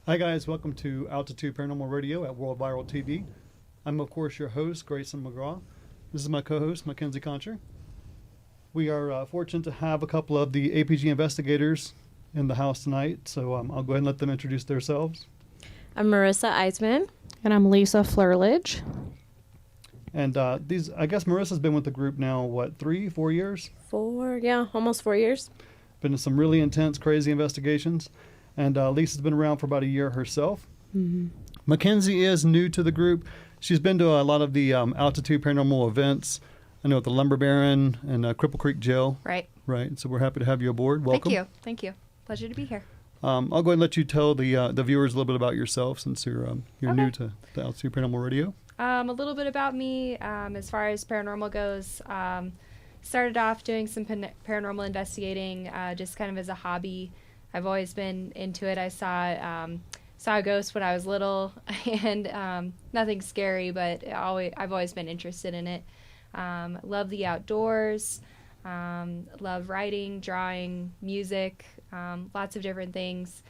Hi guys, welcome to Altitude Paranormal Radio at World Viral TV. I'm of course your host, Grayson McGraw. This is my co-host, MacKenzie Koncher. We are fortunate to have a couple of the APG investigators in the house tonight, so I'll go ahead and let them introduce themselves. I'm Marisa Eiseman. And I'm Lisa Flerlage. And I guess Marissa's been with the group now, what, 3-4 years? Almost 4 years. Been in some really intense, crazy investigations. And Lisa's been around for about a year herself. Mm-hmm. MacKenzie is new to the group. She's been to a lot of the Altitude Paranormal events. I know at the Lumber Baron and Cripple Creek Jail. Right. Right. So we're happy to have you aboard. Welcome. Thank you. Pleasure to be here. I'll go ahead and let you tell the viewers a little bit about yourself since you're Okay. new to the Altitude Paranormal Radio. A little bit about me as far as paranormal goes. Started off doing some paranormal investigating just kind of as a hobby. I've always been into it. I saw a ghost when I was little, and nothing scary, but I've always been interested in it. Love the outdoors. Love writing, drawing, music, lots of different things.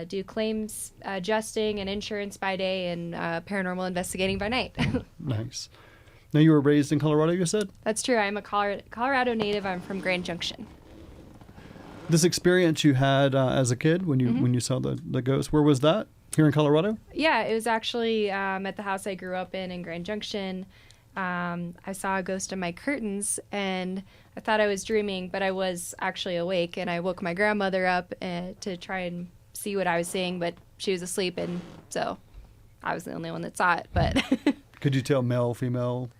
Do claims adjusting and insurance by day, and paranormal investigating by night. Nice. Now, you were raised in Colorado, you said? That's true. I'm a Colorado native. I'm from Grand Junction. This experience you had as a kid when you saw the ghost, where was that? Here in Colorado? Yeah, it was actually at the house I grew up in Grand Junction. I saw a ghost in my curtains, and I thought I was dreaming, but I was actually awake, and I woke my grandmother up to try and see what I was seeing, but she was asleep, and so I was the only one that saw it. But Could you tell male, female?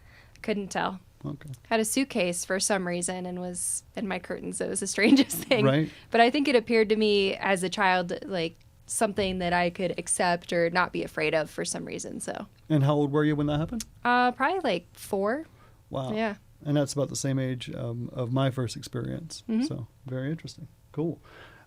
Couldn't tell. Okay. Had a suitcase for some reason and was in my curtains. It was the strangest thing. Right. But I think it appeared to me as a child like something that I could accept or not be afraid of for some reason. So. And how old were you when that happened? Probably like 4. Wow. Yeah. And that's about the same age of my first experience. Mm-hmm. So very interesting. Cool.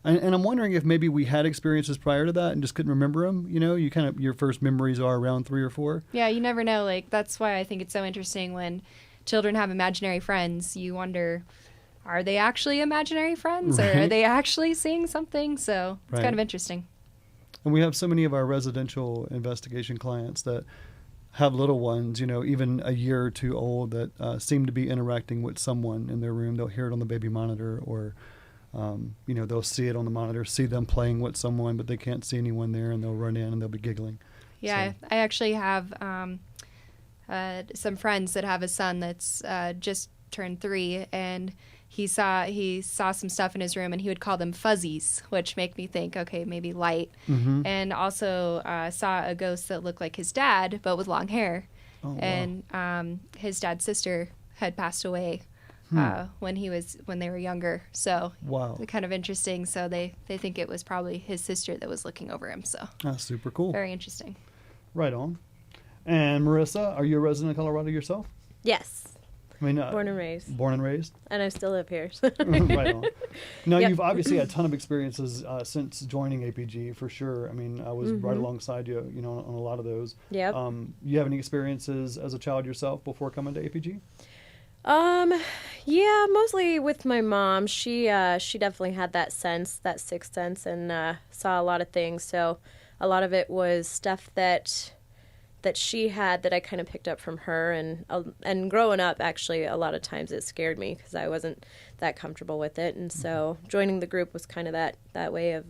And I'm wondering if maybe we had experiences prior to that and just couldn't remember them. You know, your first memories are around 3 or 4. Yeah, you never know. Like, that's why I think it's so interesting when children have imaginary friends. You wonder, are they actually imaginary friends? Right. Or are they actually seeing something? So it's kind of interesting. And we have so many of our residential investigation clients that have little ones, you know, even a year or 2 old, that seem to be interacting with someone in their room. They'll hear it on the baby monitor, or they'll see it on the monitor, see them playing with someone, but they can't see anyone there, and they'll run in and they'll be giggling. Yeah, so. I actually have some friends that have a son that's just turned 3, and he saw some stuff in his room, and he would call them fuzzies, which make me think, okay, maybe light. Mm-hmm. And also saw a ghost that looked like his dad, but with long hair. Oh, and wow. His dad's sister had passed away when they were younger. So wow, kind of interesting. So they think it was probably his sister that was looking over him. So that's super cool. Very interesting. Right on. And Marisa, are you a resident of Colorado yourself? Yes. I mean, born and raised. Born and raised? And I still live here. Right on. Now, Yep. You've obviously had a ton of experiences since joining APG, for sure. I mean, I was right alongside you, on a lot of those. Yep. You have any experiences as a child yourself before coming to APG? Yeah, mostly with my mom. She definitely had that sixth sense, and saw a lot of things. So a lot of it was stuff that she had that I kind of picked up from her, and growing up, actually, a lot of times it scared me because I wasn't that comfortable with it, and so joining the group was kind of that way of,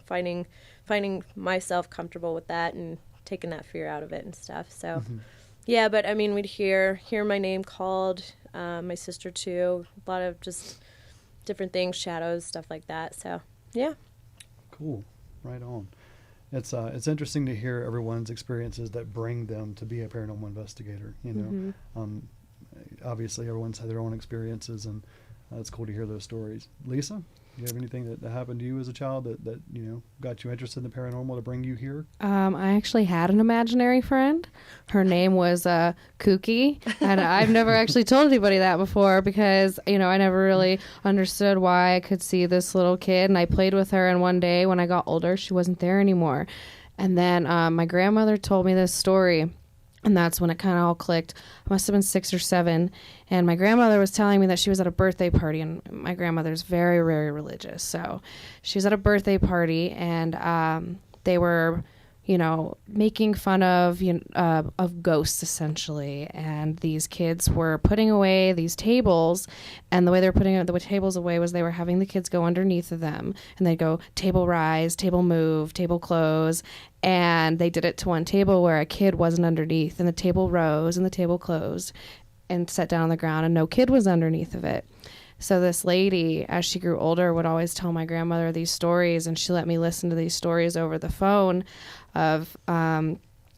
finding myself comfortable with that and taking that fear out of it and stuff. So, yeah, but I mean, we'd hear my name called, my sister too, a lot of just different things, shadows, stuff like that. So, yeah. Cool, right on. It's interesting to hear everyone's experiences that bring them to be a paranormal investigator. Obviously everyone's had their own experiences, and it's cool to hear those stories. Lisa, do you have anything that happened to you as a child that got you interested in the paranormal to bring you here? I actually had an imaginary friend. Her name was Kooky, and I've never actually told anybody that before because I never really understood why I could see this little kid, and I played with her, and one day when I got older she wasn't there anymore. And then my grandmother told me this story And that's when it kind of all clicked. I must have been 6 or 7. And my grandmother was telling me that she was at a birthday party. And my grandmother's very, very religious. So she was at a birthday party, and they were, making fun of ghosts, essentially. And these kids were putting away these tables. And the way they were putting the tables away was they were having the kids go underneath of them. And they'd go, table rise, table move, table close. And they did it to one table where a kid wasn't underneath, and the table rose and the table closed and sat down on the ground, and no kid was underneath of it. So this lady, as she grew older, would always tell my grandmother these stories, and she let me listen to these stories over the phone of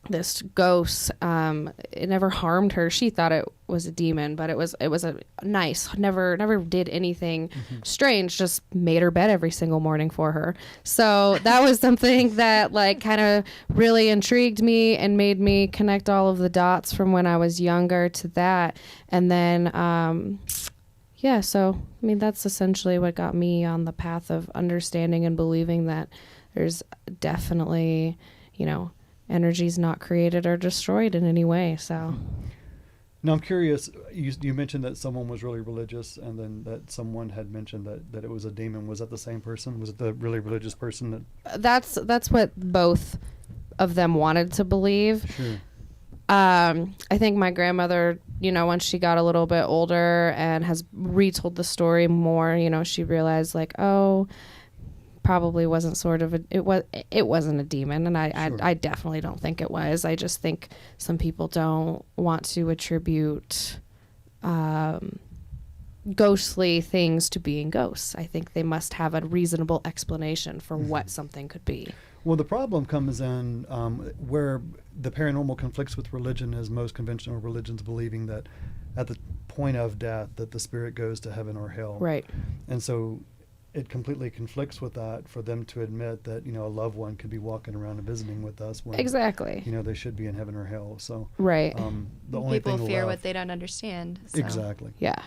this ghost. It never harmed her. She thought it was a demon, but it was a nice, never did anything strange, just made her bed every single morning for her. So that was something that like kind of really intrigued me and made me connect all of the dots from when I was younger to that. And then so I mean that's essentially what got me on the path of understanding and believing that there's definitely, energy's not created or destroyed in any way. So now I'm curious, you mentioned that someone was really religious, and then that someone had mentioned that it was a demon. Was that the same person? Was it the really religious person? That's what both of them wanted to believe. Sure. I think my grandmother, once she got a little bit older and has retold the story more, she realized like, oh, probably wasn't it wasn't a demon. And I definitely don't think it was. I just think some people don't want to attribute ghostly things to being ghosts. I think they must have a reasonable explanation for what something could be. Well, the problem comes in where the paranormal conflicts with religion is most conventional religions believing that at the point of death that the spirit goes to heaven or hell. Right. And so it completely conflicts with that for them to admit that, a loved one could be walking around and visiting with us when, exactly. They should be in heaven or hell. So right. The only people thing fear left, what they don't understand. So. Exactly. Yeah.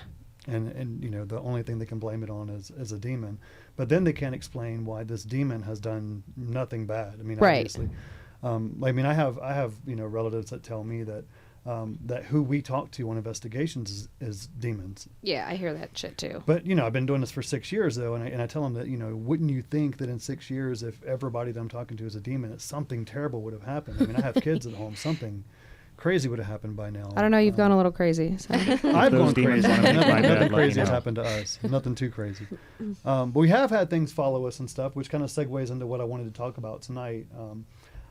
And the only thing they can blame it on is a demon. But then they can't explain why this demon has done nothing bad. I mean, right. obviously. I have relatives that tell me that that who we talk to on investigations is demons. Yeah, I hear that shit too. But I've been doing this for 6 years though, and I tell them that wouldn't you think that in 6 years, if everybody that I'm talking to is a demon, that something terrible would have happened? I mean, I have kids at home. Something crazy would have happened by now. I don't know. You've gone a little crazy. So. I've gone crazy. Nothing crazy has know. happened to us. Nothing too crazy. But we have had things follow us and stuff, which kind of segues into what I wanted to talk about tonight.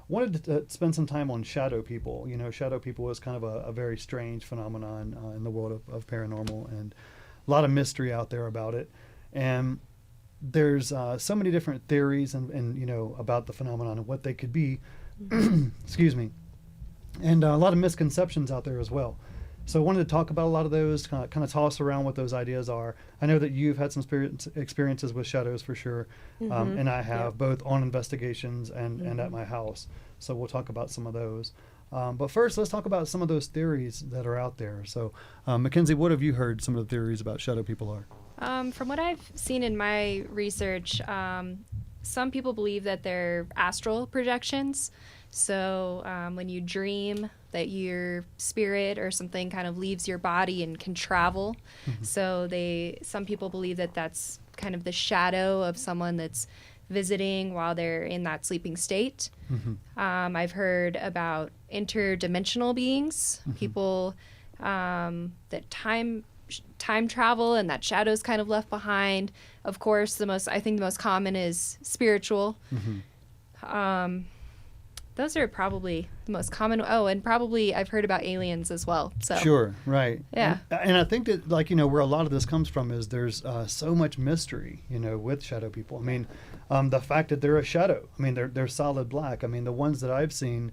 Wanted to spend some time on shadow people. Shadow people is kind of a very strange phenomenon in the world of paranormal, and a lot of mystery out there about it. And there's so many different theories and about the phenomenon and what they could be. Excuse me. And a lot of misconceptions out there as well. So I wanted to talk about a lot of those, kind of toss around what those ideas are. I know that you've had some experiences with shadows for sure, and I have, both on investigations and at my house. So we'll talk about some of those. But first, let's talk about some of those theories that are out there. So, MacKenzie, what have you heard some of the theories about shadow people are? From what I've seen in my research, some people believe that they're astral projections. So when you dream that your spirit or something kind of leaves your body and can travel. So some people believe that that's kind of the shadow of someone that's visiting while they're in that sleeping state. I've heard about interdimensional beings, people that time travel and that shadow's kind of left behind. Of course, I think the most common is spiritual. Those are probably the most common. Oh, and probably I've heard about aliens as well. So Sure, right. Yeah. And I think that, where a lot of this comes from is there's so much mystery, with shadow people. I mean, the fact that they're a shadow. I mean, they're solid black. I mean, the ones that I've seen,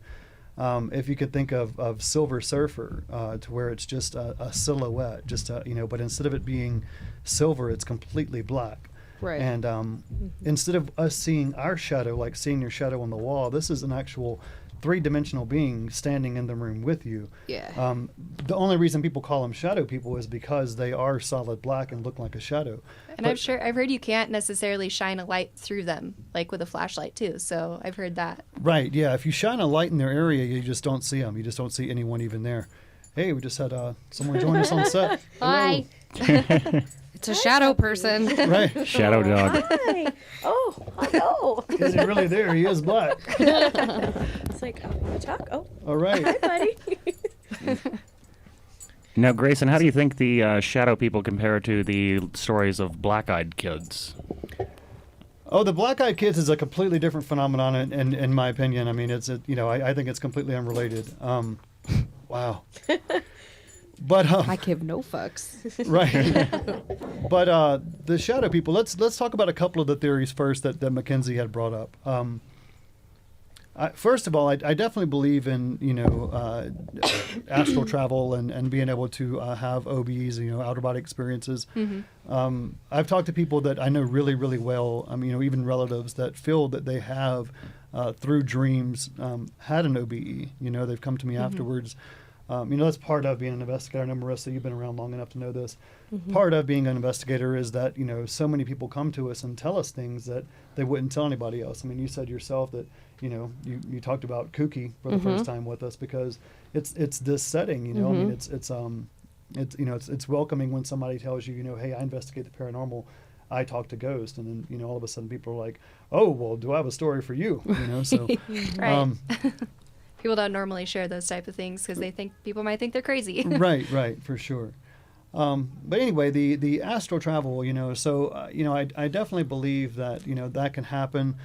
if you could think of Silver Surfer, to where it's just a silhouette, but instead of it being silver, it's completely black. Right. And instead of us seeing our shadow, like seeing your shadow on the wall, this is an actual three-dimensional being standing in the room with you. Yeah. The only reason people call them shadow people is because they are solid black and look like a shadow. And I've heard you can't necessarily shine a light through them, like with a flashlight too. So I've heard that. Right. Yeah. If you shine a light in their area, you just don't see them. You just don't see anyone even there. Hey, we just had someone join us on set. Hi. It's a shadow person. Right. Shadow dog. Hi. Oh, hello. Is he really there? He is black. It's like, oh, you talk? Oh, All right. hi, buddy. Now, Grayson, how do you think the shadow people compare to the stories of black-eyed kids? Oh, the black-eyed kids is a completely different phenomenon, in my opinion. I mean, I think it's completely unrelated. Wow. But I give no fucks. right. But the shadow people. Let's talk about a couple of the theories first that MacKenzie had brought up. First of all, I definitely believe in astral travel and being able to have OBs, outer body experiences. Mm-hmm. I've talked to people that I know really, really well. Even relatives that feel that they have through dreams had an OBE. They've come to me afterwards. That's part of being an investigator. I know, Marisa, you've been around long enough to know this. Mm-hmm. Part of being an investigator is that, so many people come to us and tell us things that they wouldn't tell anybody else. I mean, you said yourself that, you talked about kooky for the first time with us because it's this setting, I mean, it's welcoming when somebody tells you, hey, I investigate the paranormal. I talk to ghosts. And then, all of a sudden people are like, oh, well, do I have a story for you? So, Right. People don't normally share those type of things because they think people might think they're crazy. right, for sure. But anyway, the astral travel, I definitely believe that, that can happen.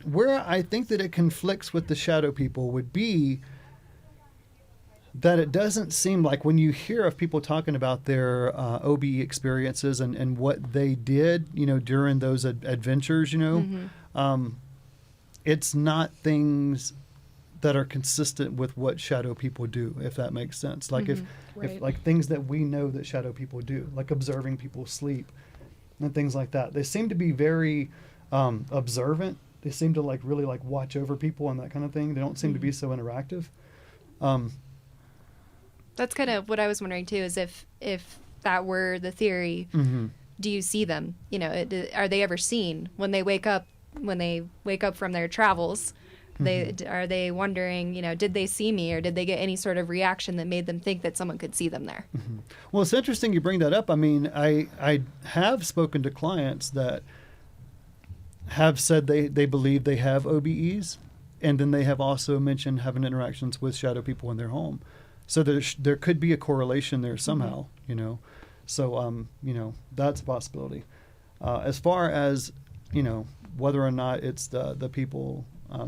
Where I think that it conflicts with the shadow people would be that it doesn't seem like when you hear of people talking about their OBE experiences and what they did, during those adventures, it's not things that are consistent with what shadow people do, if that makes sense. Like if like things that we know that shadow people do, like observing people sleep and things like that. They seem to be very observant. They seem to really watch over people and that kind of thing. They don't seem to be so interactive. That's kind of what I was wondering too, is if that were the theory, do you see them? Are they ever seen when they wake up from their travels? Are they wondering, did they see me, or did they get any sort of reaction that made them think that someone could see them there? Well, it's interesting you bring that up. I mean, I have spoken to clients that have said they believe they have OBEs, and then they have also mentioned having interactions with shadow people in their home. So there could be a correlation there somehow, So, that's a possibility. As far as, whether or not it's the people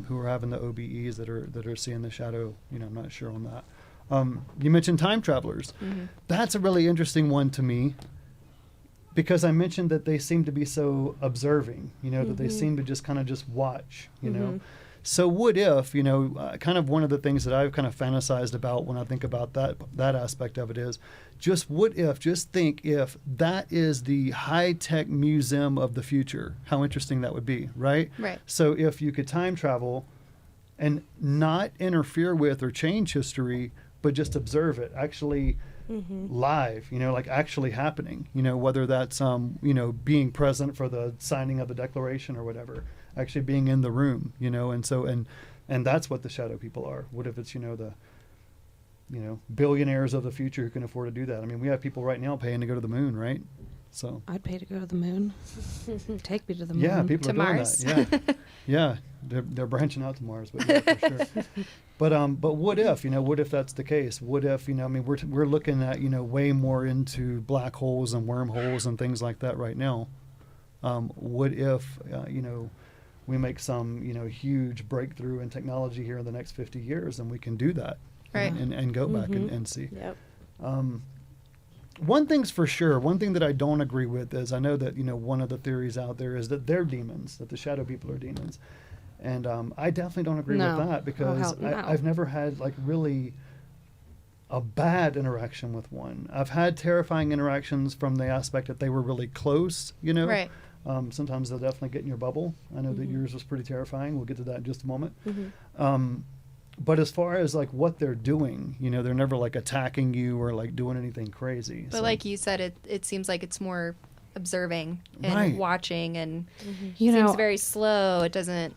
who are having the OBEs that are seeing the shadow, I'm not sure on that. You mentioned time travelers. That's a really interesting one to me because I mentioned that they seem to be so observing, that they seem to just kind of just watch, So what if, kind of one of the things that I've kind of fantasized about when I think about that aspect of it is just think if that is the high-tech museum of the future, how interesting that would be, right? Right. So if you could time travel and not interfere with or change history, but just observe it actually live, actually happening, whether that's, being present for the signing of the Declaration or whatever, actually being in the room, and that's what the shadow people are. What if it's, the billionaires of the future who can afford to do that? I mean, we have people right now paying to go to the moon, right? So I'd pay to go to the moon. Take me to the moon. yeah, people To are doing Mars. that. Yeah, they're branching out to Mars, but yeah, for sure. But what if that's the case? What if we're looking at way more into black holes and wormholes and things like that right now. What if we make some huge breakthrough in technology here in the next 50 years and we can do that, Right. and go back and see. Yep. One thing's for sure. One thing that I don't agree with is I know that one of the theories out there is that they're demons, that the shadow people are demons, and I definitely don't agree with that because I've never had really a bad interaction with one. I've had terrifying interactions from the aspect that they were really close. Right. Sometimes they'll definitely get in your bubble. I know that yours was pretty terrifying. We'll get to that in just a moment. But as far as like what they're doing, you know, they're never like attacking you or like doing anything crazy. But like you said, it seems like it's more observing and Right. watching, and You seems know, very slow. It doesn't,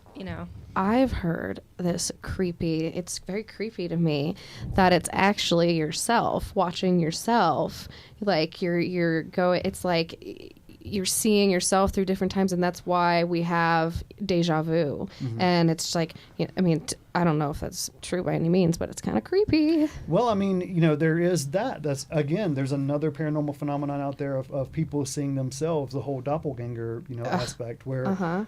I've heard this it's very creepy to me that it's actually yourself watching yourself. Like you're going, it's like you're seeing yourself through different times, and that's why we have deja vu. And it's like, I mean, I don't know if that's true by any means, but it's kind of creepy. Well, I mean, you know, there is that. That's, again, there's another paranormal phenomenon out there of people seeing themselves, the whole doppelganger, you know, aspect where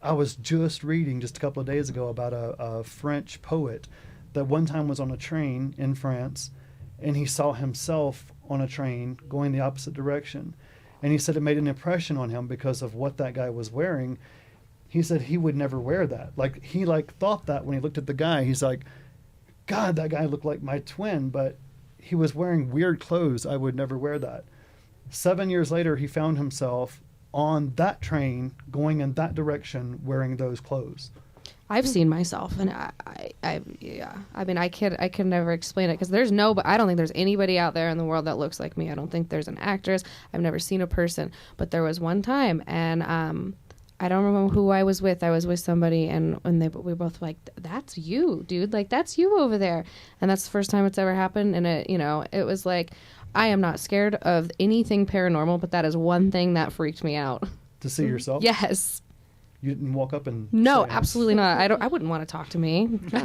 I was just reading just a couple of days ago about a French poet that one time was on a train in France, and he saw himself on a train going the opposite direction. And he said it made an impression on him because of what that guy was wearing. He said he would never wear that. Like, he thought that when he looked at the guy, he's like, God, that guy looked like my twin, but he was wearing weird clothes. I would never wear that. 7 years later, he found himself on that train going in that direction wearing those clothes. I've seen myself, and I mean, I can never explain it because I don't think there's anybody out there in the world that looks like me. I don't think there's an actress. I've never seen a person, but there was one time, and I don't remember who I was with. I was with somebody, and we were both like, "That's you, dude! Like, that's you over there." And that's the first time it's ever happened. And it was like, I am not scared of anything paranormal, but that is one thing that freaked me out. To see yourself? Yes. You didn't walk up and No, say, absolutely not. I wouldn't want to talk to me. No.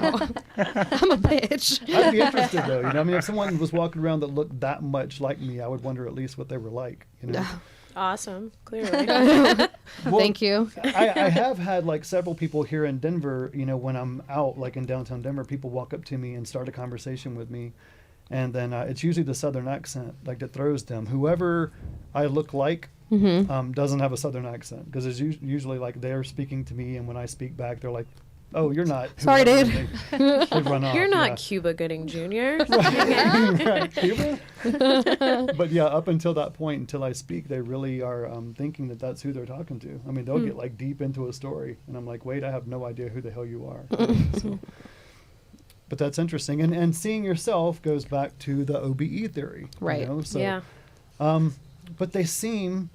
I'm a bitch. I'd be interested though. You know, I mean, if someone was walking around that looked that much like me, I would wonder at least what they were like. You know. Awesome, clearly. Well, Thank you. I have had like several people here in Denver. You know, when I'm out like in downtown Denver, people walk up to me and start a conversation with me, and then it's usually the Southern accent like that throws them. Whoever I look like. Doesn't have a Southern accent because it's usually like they're speaking to me, and when I speak back, they're like, "Oh, you're not." Sorry, whoever," dude. They run off. You're not yeah. Cuba Gooding Jr. Right, Cuba. But yeah, up until that point, until I speak, they really are thinking that that's who they're talking to. I mean, they'll get like deep into a story, and I'm like, "Wait, I have no idea who the hell you are." So, but that's interesting, and seeing yourself goes back to the OBE theory, Right. You know? So, Yeah. But they seem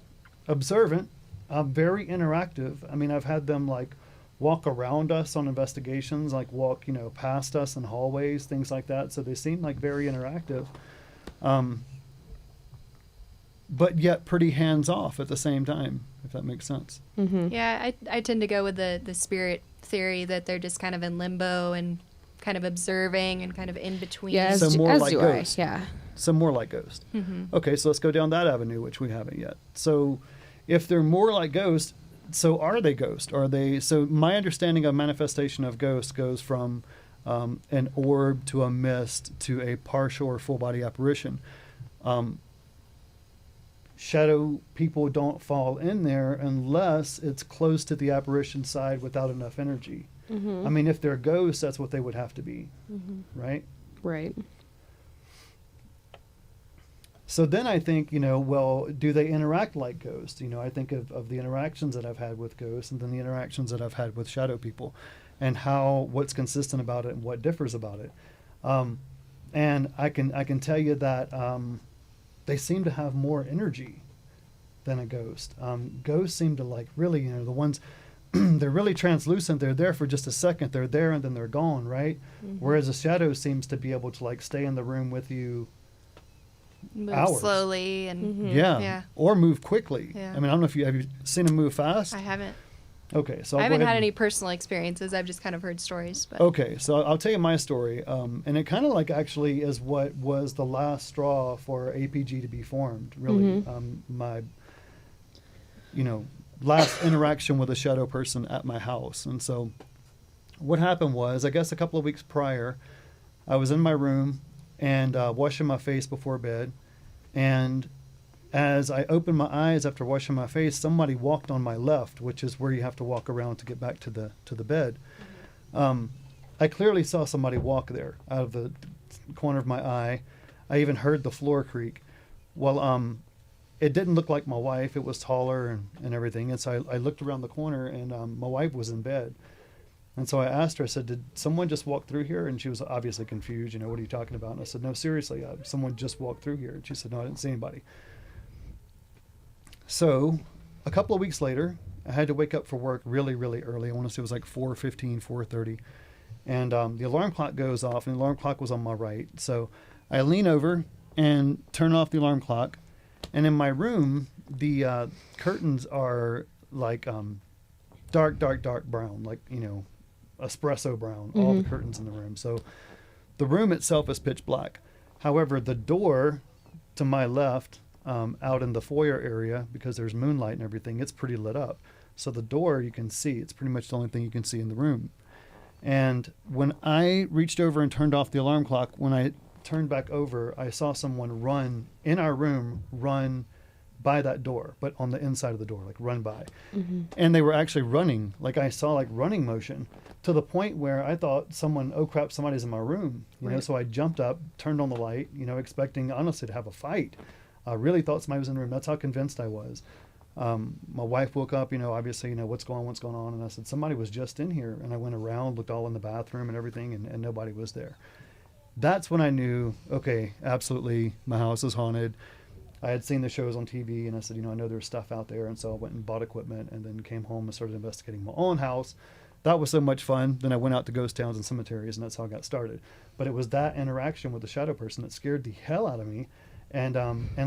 observant, very interactive. I mean, I've had them like walk around us on investigations, like walk, past us in hallways, things like that. So they seem like very interactive, but yet pretty hands off at the same time, if that makes sense. Mm-hmm. Yeah, I tend to go with the spirit theory that they're just kind of in limbo and kind of observing and kind of in between. Yeah, So more as like do ghosts. I. Yeah. Some more like Ghost. Mm-hmm. Okay, so let's go down that avenue, which we haven't yet. So if they're more like Ghost, so are they Ghost? Are they? So my understanding of manifestation of Ghost goes from an orb to a mist to a partial or full body apparition. Shadow people don't fall in there unless it's close to the apparition side without enough energy. Mm-hmm. I mean, if they're ghosts, that's what they would have to be, right? Right. So then I think, well, do they interact like ghosts? I think of the interactions that I've had with ghosts and then the interactions that I've had with shadow people and what's consistent about it and what differs about it. And I can tell you that they seem to have more energy than a ghost. Ghosts seem to like really, the ones, they're really translucent. They're there for just a second. They're there and then they're gone, right? Mm-hmm. Whereas a shadow seems to be able to like stay in the room with you. Move Hours. slowly and Yeah. Or move quickly. Yeah. I mean, I don't know if have you seen them move fast? I haven't. Okay, so I I'll go haven't ahead had and- any personal experiences. I've just kind of heard stories. But Okay, so I'll tell you my story, and it kind of like actually is what was the last straw for APG to be formed. Really, my, last interaction with a shadow person at my house, and so what happened was, I guess a couple of weeks prior, I was in my room and washing my face before bed, and as I opened my eyes after washing my face, somebody walked on my left, which is where you have to walk around to get back to the bed. I clearly saw somebody walk there out of the corner of my eye. I even heard the floor creak. Well, it didn't look like my wife. It was taller and everything. And so I looked around the corner, and my wife was in bed. And so I asked her, I said, did someone just walk through here? And she was obviously confused, what are you talking about? And I said, no, seriously, someone just walked through here. And she said, no, I didn't see anybody. So a couple of weeks later, I had to wake up for work really, really early. I want to say it was like 4:15, 4:30. And the alarm clock goes off, and the alarm clock was on my right. So I lean over and turn off the alarm clock. And in my room, the curtains are like dark brown, like, espresso brown, all the curtains in the room. So the room itself is pitch black. However, the door to my left, out in the foyer area, because there's moonlight and everything, it's pretty lit up. So the door you can see, it's pretty much the only thing you can see in the room. And when I reached over and turned off the alarm clock, when I turned back over, I saw someone run in our room, run by that door, but on the inside of the door, like run by. And they were actually running, like I saw like running motion, to the point where I thought oh crap, somebody's in my room, so I jumped up, turned on the light, expecting honestly to have a fight. I really thought somebody was in the room. That's how convinced I was. My wife woke up, obviously, what's going on. And I said, somebody was just in here. And I went around, looked all in the bathroom and everything, and nobody was there. That's when I knew, okay, absolutely, my house is haunted. I had seen the shows on TV, and I said, I know there's stuff out there. And so I went and bought equipment, and then came home and started investigating my own house. That was so much fun. Then I went out to ghost towns and cemeteries, and that's how I got started. But it was that interaction with the shadow person that scared the hell out of me. And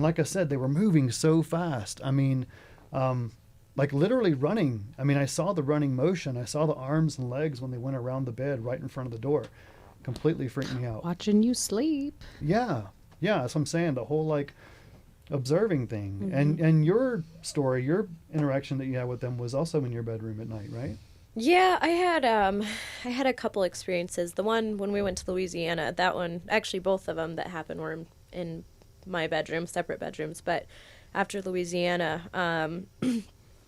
like I said, they were moving so fast. I mean, like literally running. I mean, I saw the running motion. I saw the arms and legs when they went around the bed right in front of the door. Completely freaked me out. Watching you sleep. Yeah. That's what I'm saying. The whole like observing thing. And your story, your interaction that you had with them was also in your bedroom at night, right? Yeah, I had a couple experiences. The one when we went to Louisiana, that one, actually both of them that happened were in my bedroom, separate bedrooms. But after Louisiana,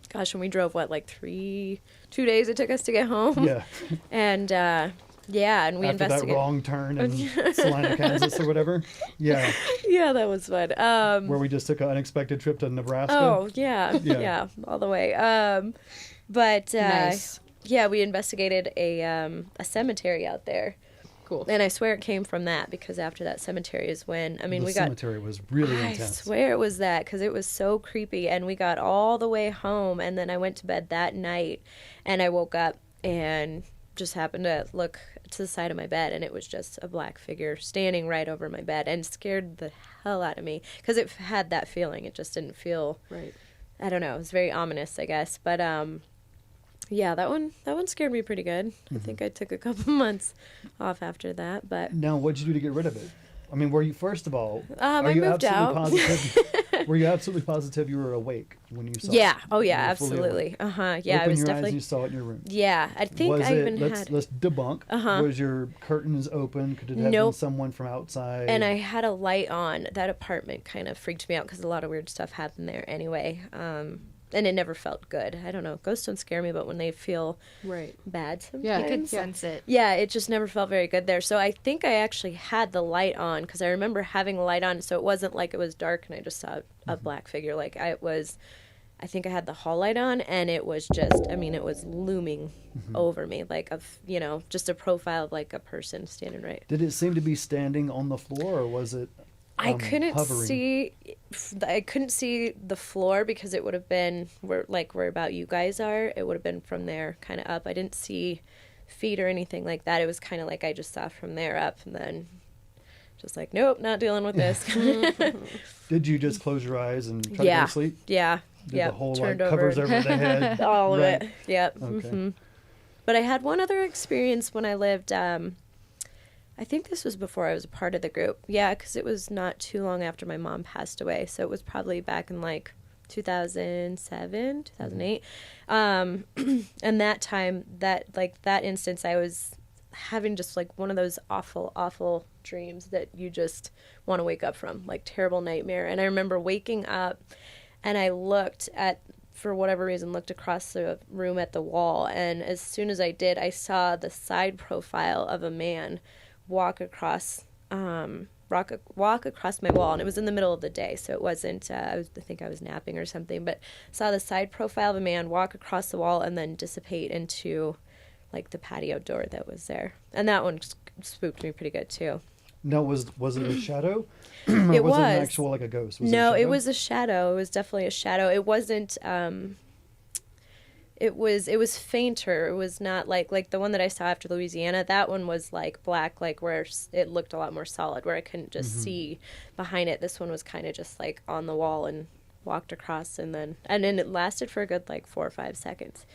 gosh, when we drove, 2 days it took us to get home. Yeah. And and we after investigated that wrong turn in Salina, Kansas or whatever. Yeah. Yeah, that was fun. Where we just took an unexpected trip to Nebraska. Oh, yeah, all the way. But Nice. yeah, we investigated a cemetery out there. Cool. And I swear it came from that, because after that cemetery is when, The cemetery was really intense. I swear it was that, because it was so creepy. And we got all the way home, and then I went to bed that night, and I woke up and just happened to look to the side of my bed, and it was just a black figure standing right over my bed, and scared the hell out of me, because it had that feeling. It just didn't feel Right. I don't know. It was very ominous, I guess. But yeah, that one scared me pretty good. I think I took a couple months off after that. But Now, what'd you do to get rid of it? I mean, were you, first of all, I are you moved absolutely out. positive? Were you absolutely positive you were awake when you saw it? yeah, oh yeah, You were fully absolutely. awake? Yeah, I Open was your definitely. eyes, you saw it in your room. Yeah, I think Was I it, even let's had. debunk. Was your curtains open? Could it have been Nope. someone from outside? And I had a light on. That apartment kind of freaked me out, because a lot of weird stuff happened there anyway. And it never felt good. I don't know. Ghosts don't scare me, but when they feel Right. bad sometimes. Yeah. You could sense it. Yeah, it just never felt very good there. So I think I actually had the light on, because I remember having the light on, so it wasn't like it was dark and I just saw a black figure. Like I think I had the hall light on, and it was just, it was looming over me, like just a profile of like a person standing right. Did it seem to be standing on the floor, or was it I couldn't hovering? see the floor, because it would have been where about you guys are. It would have been from there kind of up. I didn't see feet or anything like that. It was kind of like I just saw from there up, and then just like, nope, not dealing with this. Did you just close your eyes and try to go Yeah. to sleep? Yeah. Did Yep. the whole Turned covers over. over the head? All of Right. it. Yep. Okay. But I had one other experience when I lived. I think this was before I was a part of the group. Yeah, because it was not too long after my mom passed away. So it was probably back in 2007, 2008. And that time, that instance, I was having just one of those awful, awful dreams that you just want to wake up from, terrible nightmare. And I remember waking up, and I for whatever reason, looked across the room at the wall. And as soon as I did, I saw the side profile of a man walk across my wall, and it was in the middle of the day, so it wasn't I think I was napping or something, but saw the side profile of a man walk across the wall and then dissipate into like the patio door that was there. And that one spooked me pretty good too. No, was it a shadow? Or It was it an was. actual, like a ghost? No, it it was a shadow. It was definitely a shadow. It wasn't. It was fainter. It was not like the one that I saw after Louisiana. That one was like black, like where it looked a lot more solid, where I couldn't just see behind it. This one was kind of just like on the wall and walked across, and then it lasted for a good like 4 or 5 seconds.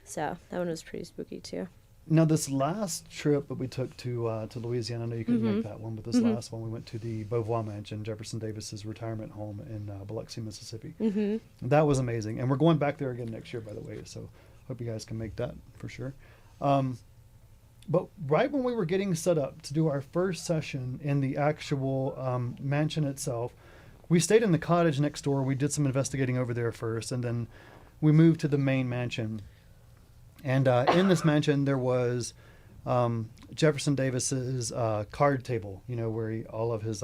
So that one was pretty spooky too. Now, this last trip that we took to Louisiana, I know you couldn't make that one, but this last one, we went to the Beauvoir Mansion, Jefferson Davis's retirement home in Biloxi, Mississippi. That was amazing. And we're going back there again next year, by the way, so hope you guys can make that for sure. But right when we were getting set up to do our first session in the actual mansion itself, we stayed in the cottage next door. We did some investigating over there first, and then we moved to the main mansion. And in this mansion, there was Jefferson Davis's card table, where all of his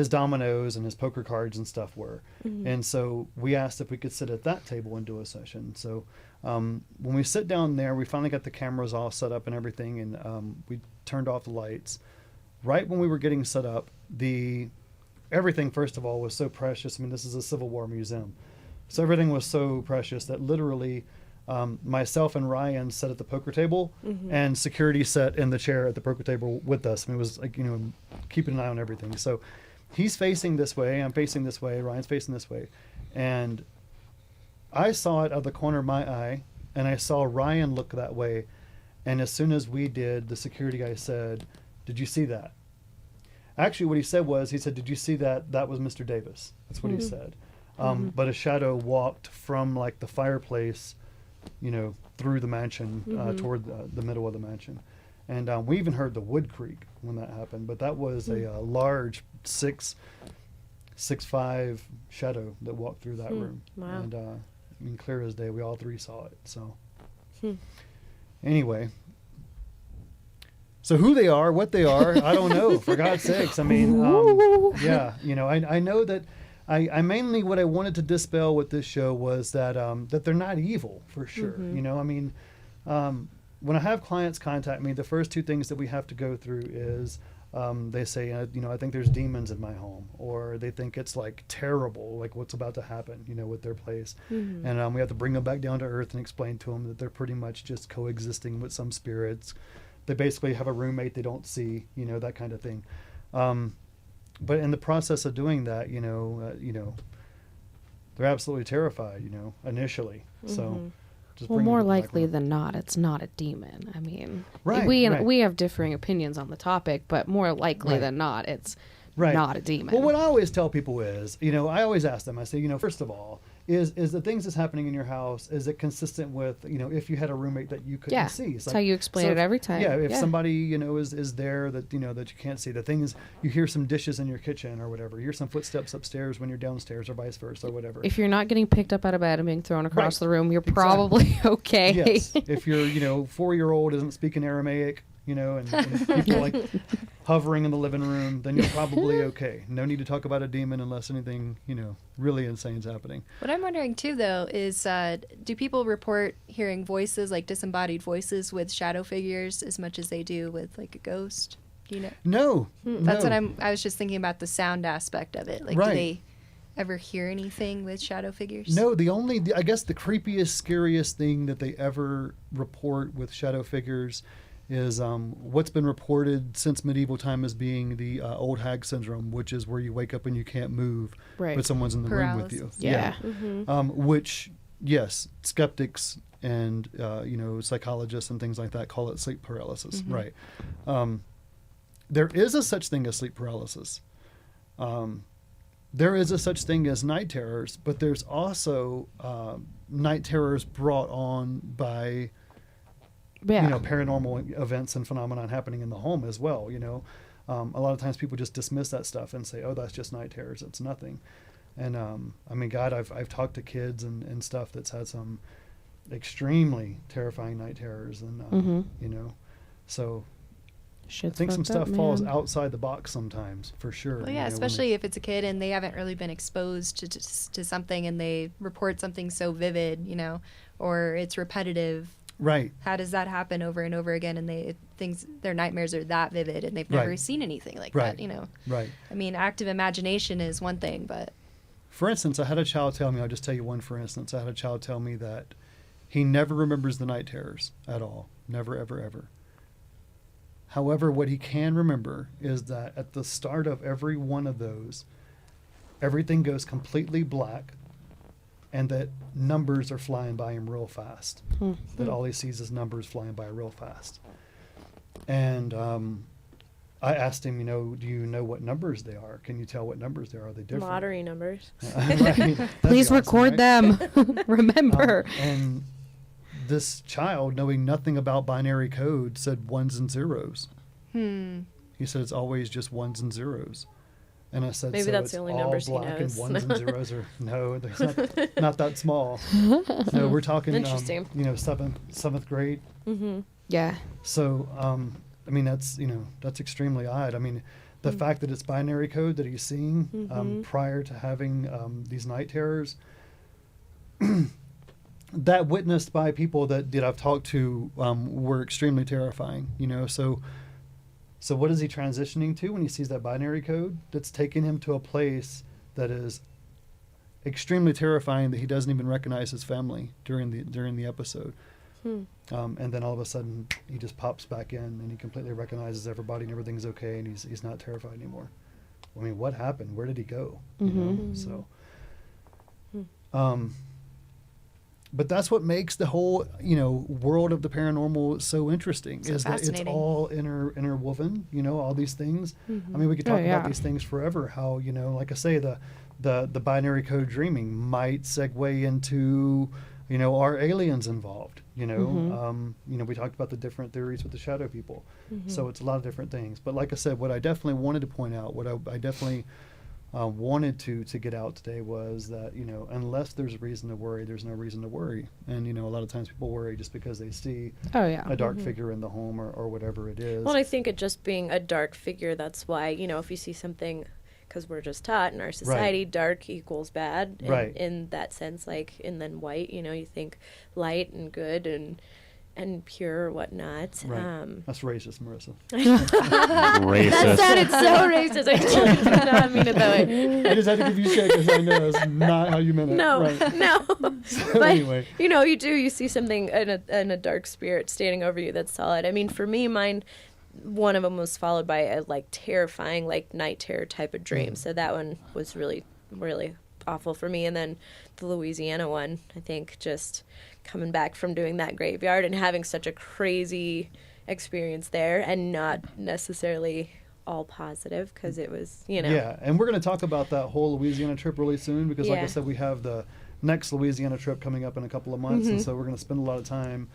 dominoes and his poker cards and stuff were. And so we asked if we could sit at that table and do a session. So when we sit down there, we finally got the cameras all set up and everything, and we turned off the lights. Right when we were getting set up, everything, first of all, was so precious. I mean, this is a Civil War museum. So everything was so precious that literally... myself and Ryan sat at the poker table, and security sat in the chair at the poker table with us. I mean, it was like, keeping an eye on everything. So he's facing this way, I'm facing this way, Ryan's facing this way. And I saw it out of the corner of my eye, and I saw Ryan look that way. And as soon as we did, the security guy said, "Did you see that?" Actually, what he said was, "Did you see that? That was Mr. Davis." That's what he said. But a shadow walked from like the fireplace, through the mansion, toward the middle of the mansion. And we even heard the wood creak when that happened, but that was a large 6'5" shadow that walked through that room. Wow. And clear as day, we all three saw it. So anyway, so who they are, what they are, I don't know, for God's sakes. I mean, yeah, I know that I mainly, what I wanted to dispel with this show was that that they're not evil, for sure. I mean, when I have clients contact me, the first two things that we have to go through is they say, I think there's demons in my home, or they think it's like terrible, like what's about to happen, with their place. And we have to bring them back down to earth and explain to them that they're pretty much just coexisting with some spirits. They basically have a roommate they don't see, that kind of thing. But in the process of doing that, they're absolutely terrified, initially. So, just well, more likely than not, it's not a demon. I mean, we have differing opinions on the topic, but more likely than not, it's not a demon. Well, what I always tell people is, I always ask them, I say, first of all, is the things that's happening in your house, is it consistent with, if you had a roommate that you couldn't see? That's how you explain it every time. Yeah, if somebody, is there that, that you can't see. The thing is, you hear some dishes in your kitchen or whatever. You hear some footsteps upstairs when you're downstairs, or vice versa, or whatever. If you're not getting picked up out of bed and being thrown across the room, you're probably okay. Yes. If your, 4-year-old isn't speaking Aramaic, and people like hovering in the living room, then you're probably okay. No need to talk about a demon unless anything, really insane is happening. What I'm wondering too, though, is do people report hearing voices, like disembodied voices, with shadow figures as much as they do with like a ghost? Do you know? No. That's what I was just thinking about, the sound aspect of it. Like, do they ever hear anything with shadow figures? No, I guess the creepiest, scariest thing that they ever report with shadow figures is what's been reported since medieval time as being the old hag syndrome, which is where you wake up and you can't move, but someone's in the room with you. Yeah. Which, yes, skeptics and psychologists and things like that call it sleep paralysis. Right. There is a such thing as sleep paralysis. There is a such thing as night terrors, but there's also night terrors brought on by paranormal events and phenomenon happening in the home as well. A lot of times people just dismiss that stuff and say, "Oh, that's just night terrors. It's nothing." And God, I've talked to kids and stuff that's had some extremely terrifying night terrors, and so I think some stuff falls outside the box sometimes, for sure. Well, yeah, especially if it's a kid and they haven't really been exposed to something, and they report something so vivid, or it's repetitive. Right. How does that happen over and over again? And their nightmares are that vivid, and they've never Right. seen anything like Right. that. You know. Right. I mean, active imagination is one thing, but For instance, I had a child tell me, I'll just tell you one for instance, I had a child tell me that he never remembers the night terrors at all. Never, ever, ever. However, what he can remember is that at the start of every one of those, everything goes completely black, and that numbers are flying by him real fast. That all he sees is numbers flying by real fast. And I asked him, do you know what numbers they are? Can you tell what numbers they are? Are they different? Lottery numbers. Right? That'd be Please awesome, record right? them. Remember. And this child, knowing nothing about binary code, said ones and zeros. He said it's always just ones and zeros. And I said, Maybe so that's it's the only all numbers he black knows. and ones and zeros are no, there's not that small. No, we're talking, Interesting. seventh grade. Yeah. So, I mean, that's extremely odd. I mean, the fact that it's binary code that he's seeing prior to having these night terrors, that witnessed by people that I've talked to were extremely terrifying. So what is he transitioning to when he sees that binary code? That's taking him to a place that is extremely terrifying, that he doesn't even recognize his family during the episode. And then all of a sudden he just pops back in and he completely recognizes everybody and everything's okay, and he's not terrified anymore. I mean, what happened? Where did he go? So but that's what makes the whole world of the paranormal so interesting, So is that it's fascinating. all interwoven, all these things. I mean, we could talk about these things forever, how like I say, the binary code dreaming might segue into are aliens involved? We talked about the different theories with the shadow people. So it's a lot of different things. But like I said, what I definitely wanted to point out, what I definitely wanted to get out today was that, unless there's reason to worry, there's no reason to worry. And, a lot of times people worry just because they see a dark figure in the home or whatever it is. Well, I think it just being a dark figure, that's why, if you see something, because we're just taught in our society, dark equals bad in that sense, and then white, you think light and good and pure or whatnot. Right. That's racist, Marissa. Racist. That sounded so racist. I totally did not mean it that way. I just had to give you a shake because I know that's not how you meant it. No, Right. no. So But, anyway. you see something in a dark spirit standing over you that's solid. I mean, for me, one of them was followed by a, terrifying, night terror type of dream. So that one was really, really awful for me. And then the Louisiana one, I think, just coming back from doing that graveyard and having such a crazy experience there, and not necessarily all positive, because it was, Yeah, and we're going to talk about that whole Louisiana trip really soon, because like I Yeah. said, we have the next Louisiana trip coming up in a couple of months, and so we're going to spend a lot of time.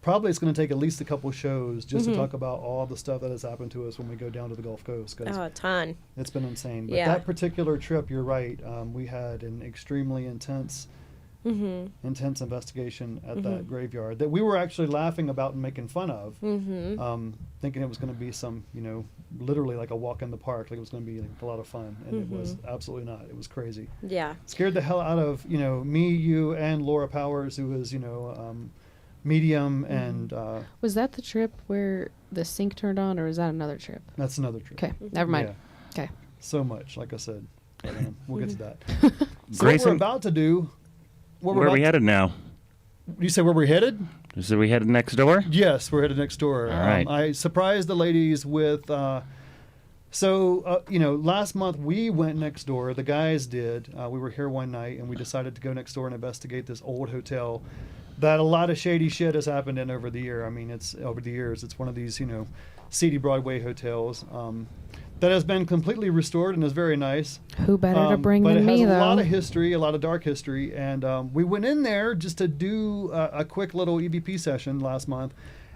Probably it's going to take at least a couple shows just to talk about all the stuff that has happened to us when we go down to the Gulf Coast, because a ton. it's been insane. But Yeah. that particular trip, you're right, we had an extremely intense investigation at that graveyard that we were actually laughing about and making fun of, thinking it was going to be some, literally like a walk in the park, like it was going to be a lot of fun, and it was absolutely not. It was crazy. Yeah. Scared the hell out of me, you, and Laura Powers, who was medium, and Was that the trip where the sink turned on, or was that another trip? that's another trip. Okay, never mind. Yeah. Okay. So much, like I said. But, we'll get to that. So what Grayson, we're about to do. where are we headed now? You say where we're headed? So we headed next door? Yes, we're headed next door. All right. I surprised the ladies with. Last month we went next door. The guys did. We were here one night, and we decided to go next door and investigate this old hotel that a lot of shady shit has happened in over the year. I mean, it's over the years. It's one of these, seedy Broadway hotels that has been completely restored and is very nice. Who better to bring but than it has me, a though? lot of history, a lot of dark history, and we went in there just to do a quick little EVP session last month,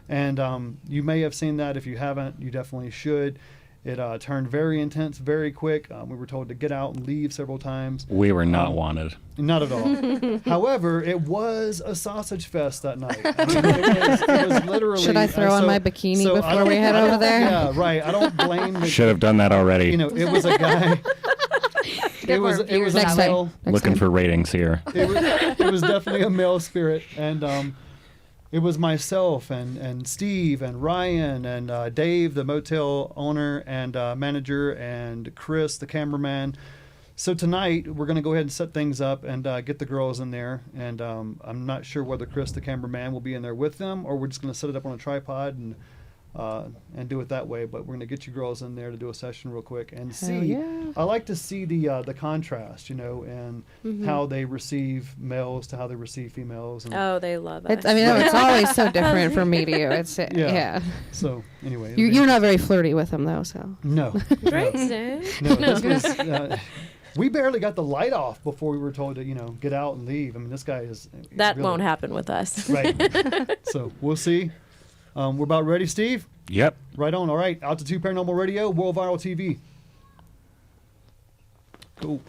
and you may have seen that. If you haven't, you definitely should. It turned very intense, very quick. We were told to get out and leave several times. We were not wanted. Not at all. However, it was a sausage fest that night. I mean, it was literally. Should I throw on my bikini I before don't- we head I over don't- there? Yeah, right. I don't blame the. Should have done that already. It was a guy. Get more it was viewers a Next male. time. Looking for ratings here. It was definitely a male spirit, and it was myself and Steve and Ryan and Dave, the motel owner and manager, and Chris, the cameraman. So tonight we're going to go ahead and set things up and get the girls in there. And I'm not sure whether Chris, the cameraman, will be in there with them, or we're just going to set it up on a tripod and do it that way. But we're going to get you girls in there to do a session real quick and see. yeah. I like to see the contrast, and how they receive males to how they receive females. And Oh, they love us. It's, I mean, it's always so different from me to you. It's yeah. So anyway, You're not very flirty with them though, so. no. Grayson. No, this was, we barely got the light off before we were told to, get out and leave. I mean, this guy is... That really, won't happen with us. Right. So, we'll see. We're about ready, Steve? Yep. Right on. All right. Altitude Paranormal Radio, World Viral TV. Cool.